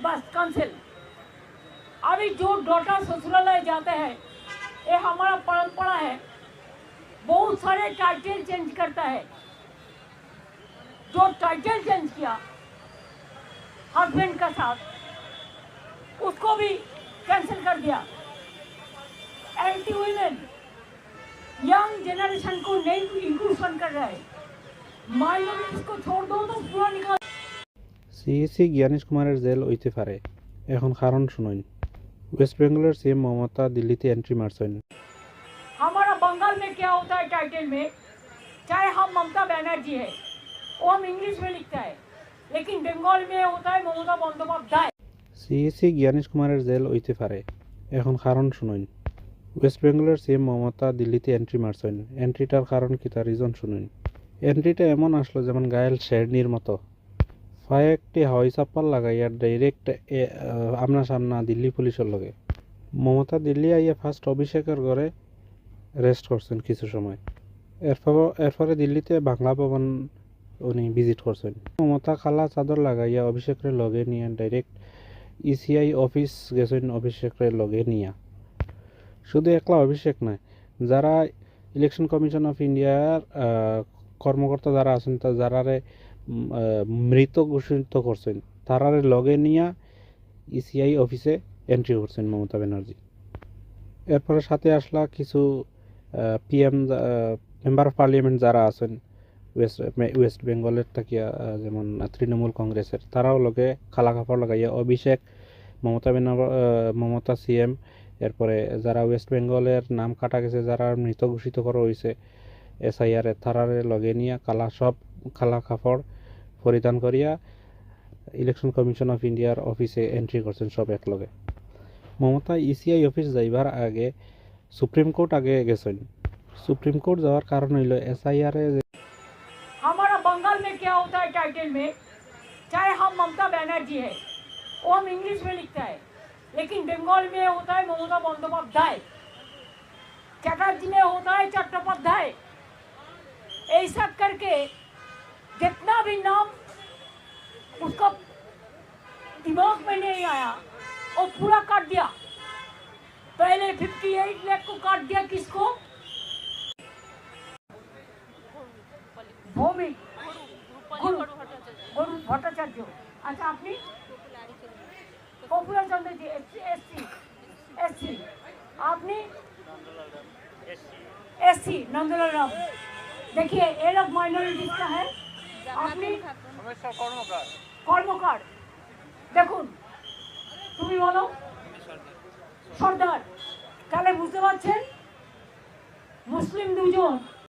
बस कैंसिल। अभी जो डॉटर ससुरालय जाते हैं, ये हमारा परंपरा है। बहुत सारे टाइटल चेंज करता है। जो टाइटल चेंज किया हस्बैंड का साथ, उसको भी कैंसिल कर दिया। एंटी वुमेन यंग जनरेशन को नहीं इंक्लूजन कर रहा है। माइनॉरिटीज को छोड़ दो तो पूरा निकाल। সিইসি জ্ঞানেশ কুমারের জেল হইতে পারে, এখন কারণ শুনুন। ওয়েস্ট বেঙ্গলের সিএম মমতা দিল্লিতে এন্ট্রি মারছেন। हमारा बंगाल में क्या होता है टाइटल में, चाहे हम ममता बनर्जी है, वो हम इंग्लिश में लिखता है, लेकिन बंगाल में होता है ममता बंदोपाध्याय। সিইসি জ্ঞানেশ কুমারের জেল হইতে পারে, এখন কারণ শুনুন। ওয়েস্ট বেঙ্গলের সিএম মমতা দিল্লিতে এন্ট্রি মারছেন। এন্ট্রিটার কারণ কি, তার রিজন শুনুন। এন্ট্রিটা এমন আসলো যেমন গায়েল শেরনির মতো। পায়ে একটি হাওয়াই চাপ্পাল লাগাইয়া ডাইরেক্ট আমনা সামনা দিল্লি পুলিশের লগে। মমতা দিল্লি আইয়া ফার্স্ট অভিষেকের ঘরে রেস্ট করছেন কিছু সময়। এরপরে দিল্লিতে বাংলা ভবন উনি ভিজিট করছেন। মমতা কালা চাদর লাগাইয়া অভিষেকের লগে নিয়ে ডাইরেক্ট ইসিআই অফিস গেছেন অভিষেকের লগে নিয়া। শুধু একলা অভিষেক নয়, যারা ইলেকশন কমিশন অফ ইন্ডিয়ার কর্মকর্তা যারা আছেন, যারারে মৃত ঘোষিত করছেন, তারারে লগে নিয়া ইসিআই অফিসে এন্ট্রি করছেন মমতা ব্যানার্জি। এরপরে সাথে আসলা কিছু পিএম মেম্বার অফ পার্লিয়ামেন্ট যারা আছেন ওয়েস্ট বেঙ্গলের থাকিয়া, যেমন তৃণমূল কংগ্রেসের, তারাও লগে খালা কাপড় লাগাইয়া অভিষেক, মমতা সিএম, এরপরে যারা ওয়েস্ট বেঙ্গলের নাম কাটা গেছে, যারা মৃত ঘোষিত করা হয়েছে এসআইআরে, তারারে লগে নিয়ে কালা কাপড় পরিধান করিয়া ইলেকশন কমিশন অফ ইন্ডিয়ার অফিসে এন্ট্রি করছেন সব একলগে। মমতা ইসিআই অফিস যাইবার আগে সুপ্রিম কোর্ট আগে গেছেন। সুপ্রিম কোর্ট যাওয়ার কারণ হইল এসআইআরে। हमारा बंगाल में क्या होता है टाइटल में, चाहे हम ममता बनर्जी है, वो हम इंग्लिश में लिखता है, लेकिन बंगाल में होता है ममता बंदोपाध्याय, चटर्जी में होता है चट्टोपाध्याय। ऐसा करके जितना भी नाम उसका दिमाग में नहीं आया वो पूरा काट दिया। पहले 58 लाख को काट दिया, किसको? भूमि गुरु भट्टाचार्य। अच्छा, आपने पॉपुलर चंद्र जी एससी, आपने एससी नंदलाल राम। देखिए ये लोग माइनॉरिटीज का है। आपने কর্মকার দেখুন, তুমি বলো সর্দার। তাহলে বুঝতে পারছেন মুসলিম দুজন